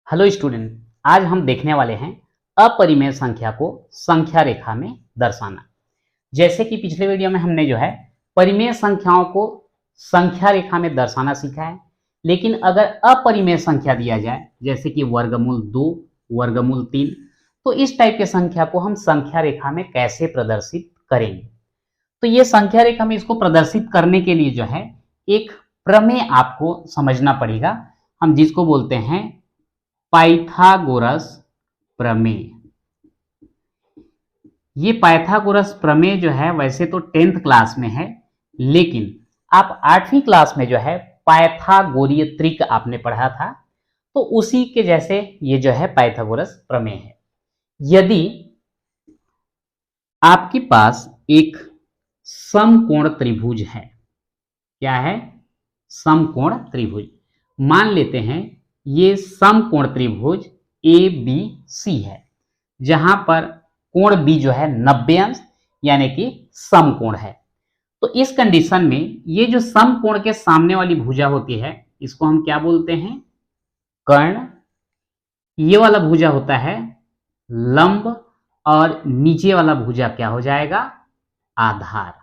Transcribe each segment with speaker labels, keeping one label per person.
Speaker 1: Hello student, आज हम देखने वाले हैं अपरिमेय संख्या को संख्या रेखा में दर्शाना। जैसे कि पिछले वीडियो में हमने जो है परिमेय संख्याओं को संख्या रेखा में दर्शाना सीखा है, लेकिन अगर अपरिमेय संख्या दिया जाए जैसे कि वर्गमूल 2, वर्गमूल 3, तो इस टाइप के संख्या को हम संख्या रेखा में कैसे प्रदर्शित करेंगे। तो ये संख्या रेखा में इसको प्रदर्शित करने के लिए जो है एक प्रमेय आपको समझना पड़ेगा, हम जिसको बोलते हैं पाइथागोरस प्रमेय। ये पाइथागोरस प्रमेय जो है वैसे तो 10th क्लास में है, लेकिन आप 8वीं क्लास में जो है पाइथागोरीय त्रिक आपने पढ़ा था, तो उसी के जैसे ये जो है पाइथागोरस प्रमेय है। यदि आपके पास एक समकोण त्रिभुज है, क्या है? समकोण त्रिभुज। मान लेते हैं ये समकोण त्रिभुज ABC है, जहां पर कोण B जो है 90 अंश यानी कि समकोण है। तो इस कंडीशन में ये जो समकोण के सामने वाली भुजा होती है इसको हम क्या बोलते हैं? कर्ण। ये वाला भुजा होता है लंब और नीचे वाला भुजा क्या हो जाएगा? आधार।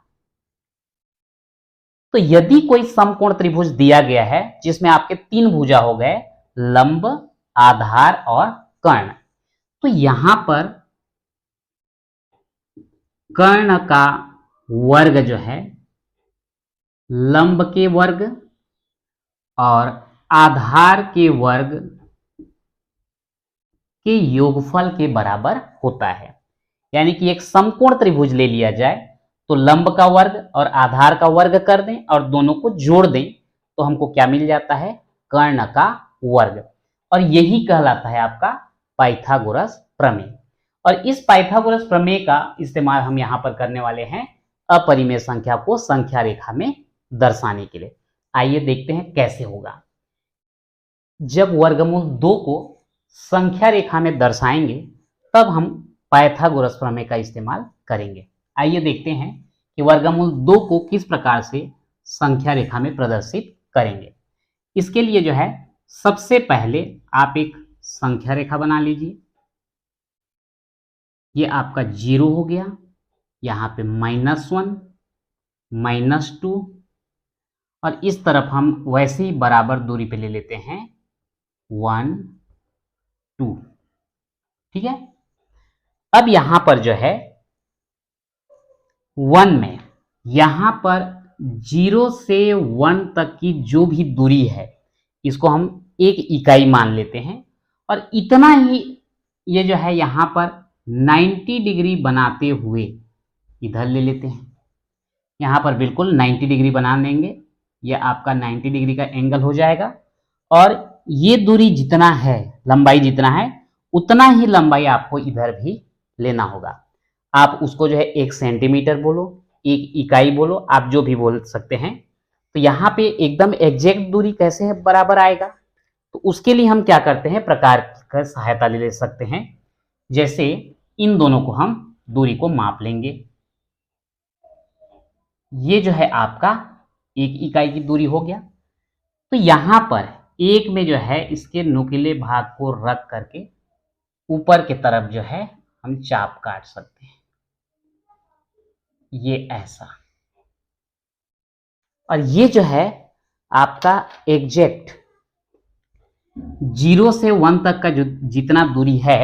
Speaker 1: तो यदि कोई समकोण त्रिभुज दिया गया है जिसमें आपके 3 भुजा हो गए, लंब, आधार और कर्ण, तो यहां पर कर्ण का वर्ग जो है लंब के वर्ग और आधार के वर्ग के योगफल के बराबर होता है। यानी कि एक समकोण त्रिभुज ले लिया जाए तो लंब का वर्ग और आधार का वर्ग कर दें और दोनों को जोड़ दें तो हमको क्या मिल जाता है? कर्ण का वर्ग। और यही कहलाता है आपका पाइथागोरस प्रमेय। और इस पाइथागोरस प्रमेय का इस्तेमाल हम यहां पर करने वाले हैं अपरिमेय संख्या को संख्या रेखा में दर्शाने के लिए। आइए देखते हैं कैसे होगा। जब वर्गमूल 2 को संख्या रेखा में दर्शाएंगे तब हम पाइथागोरस प्रमेय का इस्तेमाल करेंगे। आइए देखते हैं कि वर्गमूल 2 को किस प्रकार से संख्या रेखा में प्रदर्शित करेंगे। इसके लिए जो है सबसे पहले आप एक संख्या रेखा बना लीजिए। ये आपका 0 हो गया, यहाँ पे -1, -2 और इस तरफ हम वैसे ही बराबर दूरी पे ले लेते हैं 1, 2। ठीक है। अब यहां पर जो है 1 में यहां पर 0 से 1 तक की जो भी दूरी है इसको हम एक इकाई मान लेते हैं और इतना ही ये जो है यहां पर 90 डिग्री बनाते हुए इधर ले लेते हैं। यहां पर बिल्कुल 90 डिग्री बना देंगे, ये आपका 90 डिग्री का एंगल हो जाएगा। और ये दूरी जितना है, लंबाई जितना है, उतना ही लंबाई आपको इधर भी लेना होगा। आप उसको जो है 1 सेंटीमीटर बोलो, 1 इकाई बोलो, आप जो भी बोल सकते हैं। तो यहाँ पे एकदम एग्जैक्ट दूरी कैसे है बराबर आएगा? तो उसके लिए हम क्या करते हैं, प्रकार का सहायता ले सकते हैं। जैसे इन दोनों को हम दूरी को माप लेंगे। ये जो है आपका 1 इकाई की दूरी हो गया। तो यहां पर 1 में जो है इसके नुकीले भाग को रख करके ऊपर की तरफ जो है हम चाप काट सकते हैं, ये ऐसा। और ये जो है आपका एग्जैक्ट 0 से 1 तक का जो जितना दूरी है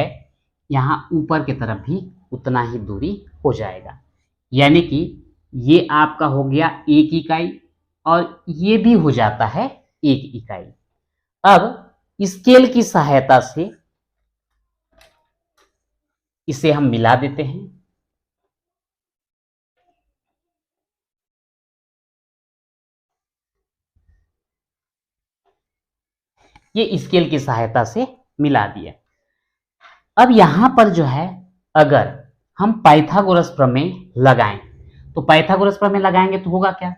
Speaker 1: यहां ऊपर की तरफ भी उतना ही दूरी हो जाएगा। यानी कि ये आपका हो गया 1 इकाई और ये भी हो जाता है 1 इकाई। अब स्केल की सहायता से इसे हम मिला देते हैं। ये स्केल की सहायता से मिला दिया। अब यहां पर जो है अगर हम पाइथागोरस प्रमेय लगाएं तो पाइथागोरस प्रमेय लगाएंगे तो होगा क्या?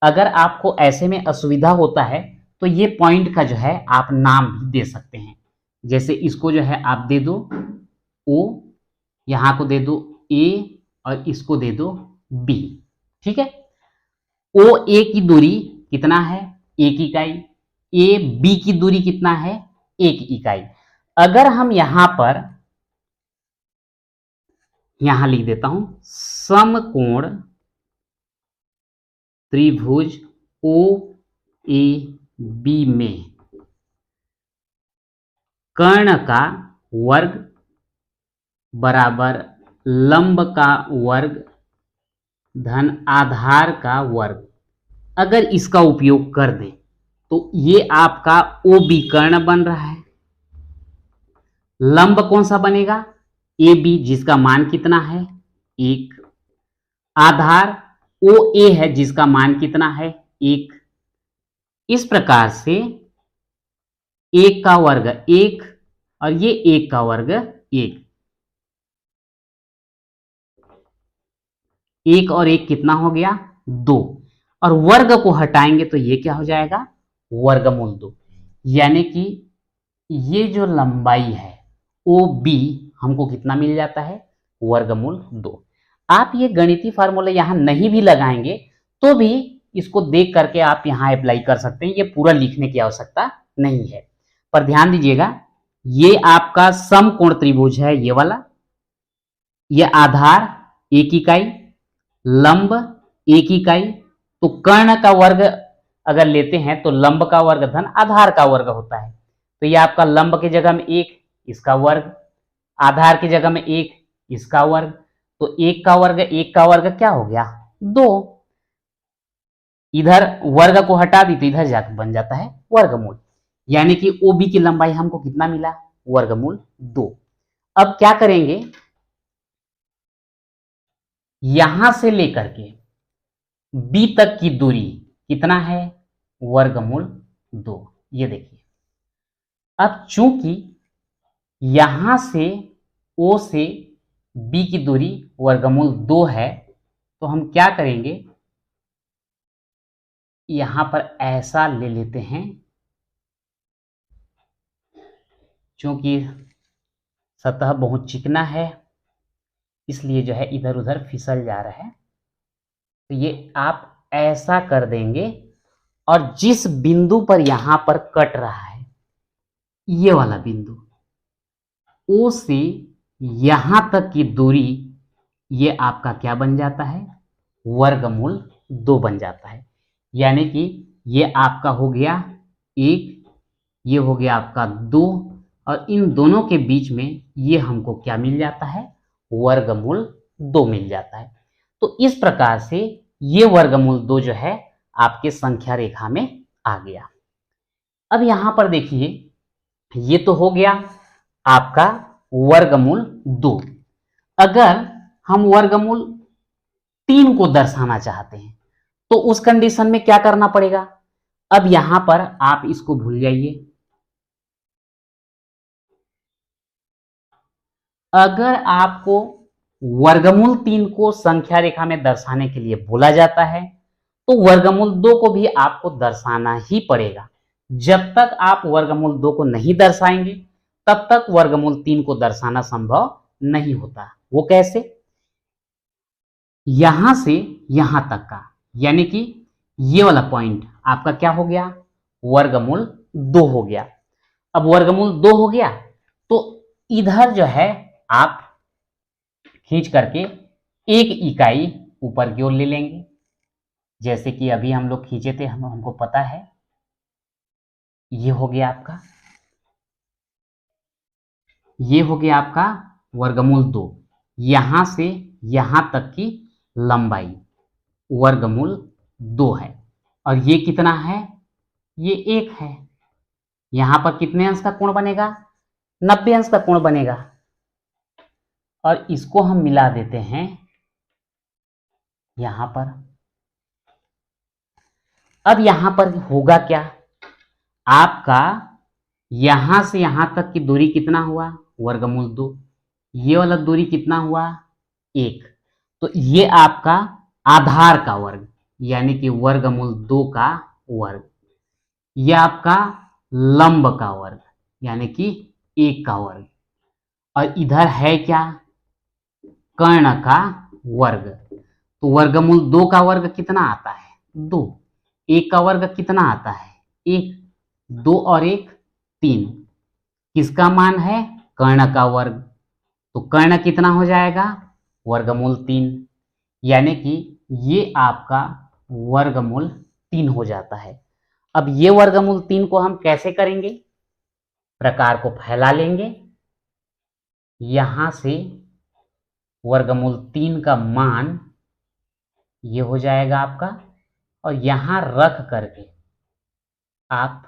Speaker 1: अगर आपको ऐसे में असुविधा होता है तो ये पॉइंट का जो है आप नाम भी दे सकते हैं। जैसे इसको जो है आप दे दो O, यहां को दे दो A और इसको दे दो B। ठीक है। OA की दूरी कितना है? 1 इकाई। AB की दूरी कितना है? 1 इकाई। अगर हम यहां लिख देता हूं, समकोण त्रिभुज ओ ए बी में कर्ण का वर्ग बराबर लंब का वर्ग धन आधार का वर्ग, अगर इसका उपयोग कर दें तो ये आपका ओ बी कर्ण बन रहा है। लंब कौन सा बनेगा? ए बी, जिसका मान कितना है? 1। आधार ओ ए है, जिसका मान कितना है? 1। इस प्रकार से 1 का वर्ग 1 और ये 1 का वर्ग 1। 1 और 1 कितना हो गया? 2। और वर्ग को हटाएंगे तो ये क्या हो जाएगा? वर्गमूल 2। यानी कि ये जो लंबाई है ओ बी हमको कितना मिल जाता है? वर्गमूल 2। आप ये गणितीय फार्मूला यहां नहीं भी लगाएंगे तो भी इसको देख करके आप यहां अप्लाई कर सकते हैं, ये पूरा लिखने की आवश्यकता नहीं है। पर ध्यान दीजिएगा, ये आपका समकोण त्रिभुज है, ये वाला। ये आधार 1 इकाई, लंब 1 इकाई। तो कर्ण का वर्ग अगर लेते हैं तो लंब का वर्ग धन आधार का वर्ग होता है। तो ये आपका लंब की जगह में 1, इसका वर्ग, आधार की जगह में 1, इसका वर्ग। तो 1 का वर्ग 1 का वर्ग क्या हो गया? 2। इधर वर्ग को हटा दी तो इधर जाकर बन जाता है वर्गमूल। यानी कि ओबी की लंबाई हमको कितना मिला? वर्गमूल 2। अब क्या करेंगे, यहां से लेकर के बी तक की दूरी कितना है? वर्गमूल 2। ये देखिए, अब चूंकि यहां से ओ से बी की दूरी वर्गमूल 2 है तो हम क्या करेंगे, यहां पर ऐसा ले लेते हैं, क्योंकि सतह बहुत चिकना है इसलिए जो है इधर उधर फिसल जा रहा है। तो ये आप ऐसा कर देंगे और जिस बिंदु पर यहां पर कट रहा है, ये वाला बिंदु ओ से यहां तक की दूरी, ये आपका क्या बन जाता है? वर्गमूल 2 बन जाता है। यानी कि ये आपका हो गया 1, ये हो गया आपका 2, और इन दोनों के बीच में ये हमको क्या मिल जाता है? वर्गमूल 2 मिल जाता है। तो इस प्रकार से ये वर्गमूल 2 जो है आपके संख्या रेखा में आ गया। अब यहां पर देखिए, ये तो हो गया आपका वर्गमूल 2। अगर हम वर्गमूल 3 को दर्शाना चाहते हैं तो उस कंडीशन में क्या करना पड़ेगा? अब यहां पर आप इसको भूल जाइए। अगर आपको वर्गमूल 3 को संख्या रेखा में दर्शाने के लिए बोला जाता है तो वर्गमूल 2 को भी आपको दर्शाना ही पड़ेगा। जब तक आप वर्गमूल 2 को नहीं दर्शाएंगे तब तक वर्गमूल 3 को दर्शाना संभव नहीं होता। वो कैसे? यहां से यहां तक का, यानी कि ये वाला पॉइंट आपका क्या हो गया? वर्गमूल 2 हो गया। अब वर्गमूल 2 हो गया तो इधर जो है आप खींच करके 1 इकाई ऊपर की ओर ले लेंगे, जैसे कि अभी हम लोग खींचे थे, हमको पता है। ये हो गया आपका, ये हो गया आपका वर्गमूल 2। यहां से यहां तक की लंबाई वर्गमूल 2 है। और ये कितना है? ये 1 है। यहां पर कितने अंश का कोण बनेगा? 90 अंश का कोण बनेगा। और इसको हम मिला देते हैं यहां पर। अब यहां पर होगा क्या? आपका यहां से यहां तक की दूरी कितना हुआ? वर्गमूल 2। ये वाला दूरी कितना हुआ? 1। तो ये आपका आधार का वर्ग, यानी कि वर्गमूल 2 का वर्ग। ये आपका लंब का वर्ग, यानी कि 1 का वर्ग। और इधर है क्या? कर्ण का वर्ग। तो वर्गमूल 2 का वर्ग कितना आता है? 2। 1 का वर्ग कितना आता है? 1। 2 और 1 3। किसका मान है? कर्ण का वर्ग। तो कर्ण कितना हो जाएगा? वर्गमूल 3, यानी कि ये आपका वर्गमूल 3 हो जाता है। अब ये वर्गमूल 3 को हम कैसे करेंगे? प्रकार को फैला लेंगे, यहां से वर्गमूल 3 का मान ये हो जाएगा आपका, और यहां रख करके आप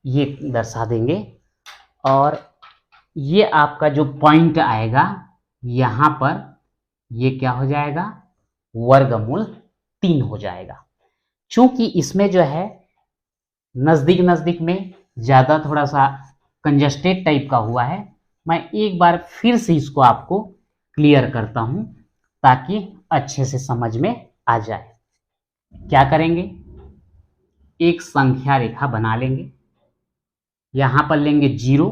Speaker 1: ये दर्शा देंगे, और ये आपका जो पॉइंट आएगा यहां पर ये क्या हो जाएगा? वर्गमूल 3 हो जाएगा। चूंकि इसमें जो है नजदीक नजदीक में ज्यादा थोड़ा सा कंजस्टेड टाइप का हुआ है, मैं एक बार फिर से इसको आपको क्लियर करता हूं ताकि अच्छे से समझ में आ जाए। क्या करेंगे? एक संख्या रेखा बना लेंगे, यहां पर लेंगे 0,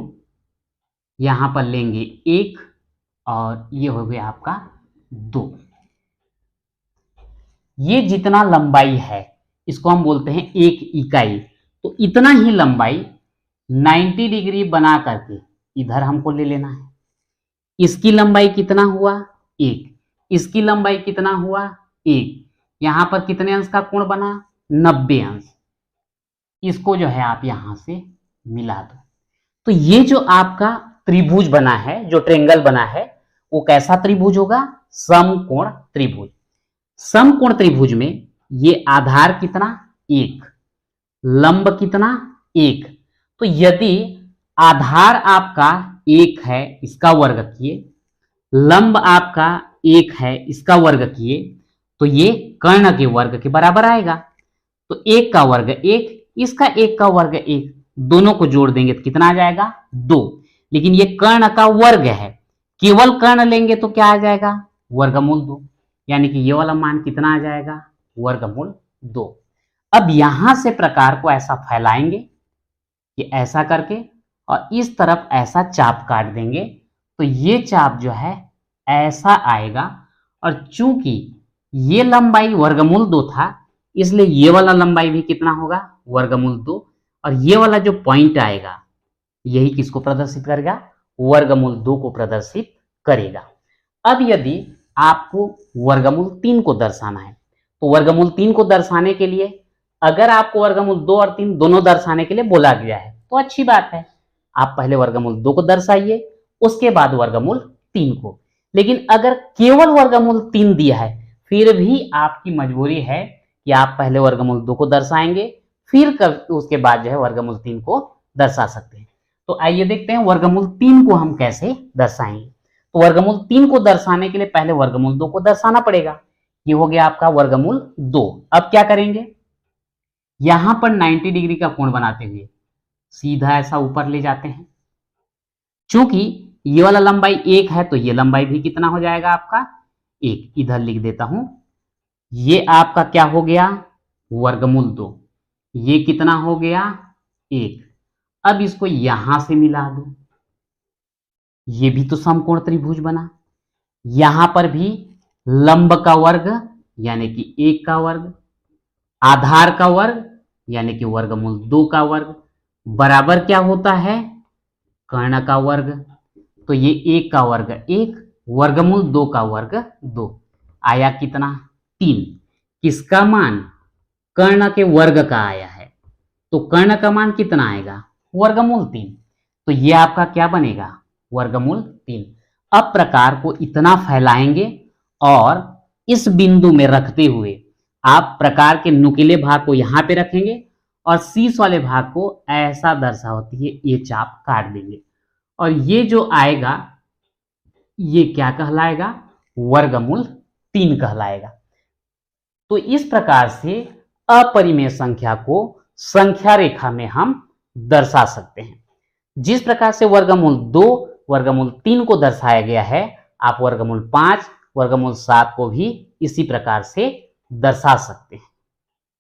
Speaker 1: यहां पर लेंगे 1, और ये हो गया आपका 2। ये जितना लंबाई है इसको हम बोलते हैं 1 इकाई। तो इतना ही लंबाई 90 डिग्री बना करके इधर हमको ले लेना है। इसकी लंबाई कितना हुआ? 1। इसकी लंबाई कितना हुआ? 1। यहां पर कितने अंश का कोण बना? 90 अंश। इसको जो है आप यहां से मिला दो। तो ये जो आपका त्रिभुज बना है, जो ट्रेंगल बना है, वो कैसा त्रिभुज होगा? समकोण त्रिभुज। समकोण त्रिभुज में ये आधार कितना? 1, लंब कितना? 1। तो यदि आधार आपका 1 है, इसका वर्ग किए, लंब आपका 1 है, इसका वर्ग किए, तो ये कर्ण के वर्ग के बराबर आएगा। तो 1 का वर्ग 1, इसका 1 का वर्ग 1, दोनों को जोड़ देंगे तो कितना आ जाएगा? 2। लेकिन ये कर्ण का वर्ग है, केवल कर्ण लेंगे तो क्या आ जाएगा? वर्गमूल 2, यानी कि ये वाला मान कितना आ जाएगा? वर्गमूल 2। अब यहां से प्रकार को ऐसा फैलाएंगे कि ऐसा करके, और इस तरफ ऐसा चाप काट देंगे, तो ये चाप जो है ऐसा आएगा। और चूंकि ये लंबाई वर्गमूल 2 था, इसलिए ये वाला लंबाई भी कितना होगा? वर्गमूल 2। और ये वाला जो पॉइंट आएगा यही किसको प्रदर्शित करेगा? वर्गमूल 2 को प्रदर्शित करेगा। अब यदि आपको वर्गमूल 3 को दर्शाना है, तो वर्गमूल 3 को दर्शाने के लिए अगर आपको वर्गमूल 2 और 3 दोनों दर्शाने के लिए बोला गया है तो अच्छी बात है, आप पहले वर्गमूल 2 को दर्शाइए, उसके बाद वर्गमूल 3 को। लेकिन अगर केवल वर्गमूल 3 दिया है, फिर भी आपकी मजबूरी है कि आप पहले वर्गमूल 2 को दर्शाएंगे, फिर उसके बाद जो है वर्गमूल 3 को दर्शा सकते हैं। तो आइए देखते हैं वर्गमूल 3 को हम कैसे दर्शाएंगे। तो वर्गमूल 3 को दर्शाने के लिए पहले वर्गमूल 2 को दर्शाना पड़ेगा। ये हो गया आपका वर्गमूल 2। अब क्या करेंगे? यहां पर 90 डिग्री का कोण बनाते हुए सीधा ऐसा ऊपर ले जाते हैं। चूंकि ये वाला लंबाई 1 है, तो ये लंबाई भी कितना हो जाएगा आपका? 1। इधर लिख देता हूं, ये आपका क्या हो गया? वर्गमूल 2। ये कितना हो गया? 1। अब इसको यहां से मिला दो, ये भी तो समकोण त्रिभुज बना। यहां पर भी लंब का वर्ग यानी कि 1 का वर्ग, आधार का वर्ग यानी कि वर्गमूल 2 का वर्ग, बराबर क्या होता है? कर्ण का वर्ग। तो ये 1 का वर्ग 1, वर्गमूल 2 का वर्ग 2, आया कितना? 3। किसका मान? कर्ण के वर्ग का आया है, तो कर्ण का मान कितना आएगा? वर्गमूल 3। तो ये आपका क्या बनेगा? वर्गमूल 3। अब प्रकार को इतना फैलाएंगे और इस बिंदु में रखते हुए आप प्रकार के नुकीले भाग को यहां पे रखेंगे और शीर्ष वाले भाग को ऐसा दर्शा होती है ये चाप काट देंगे, और ये जो आएगा ये क्या कहलाएगा? वर्गमूल 3 कहलाएगा। तो इस प्रकार से अपरिमेय संख्या को संख्या रेखा में हम दर्शा सकते हैं। जिस प्रकार से वर्गमूल 2, वर्गमूल 3 को दर्शाया गया है, आप वर्गमूल 5, वर्गमूल 7 को भी इसी प्रकार से दर्शा सकते हैं।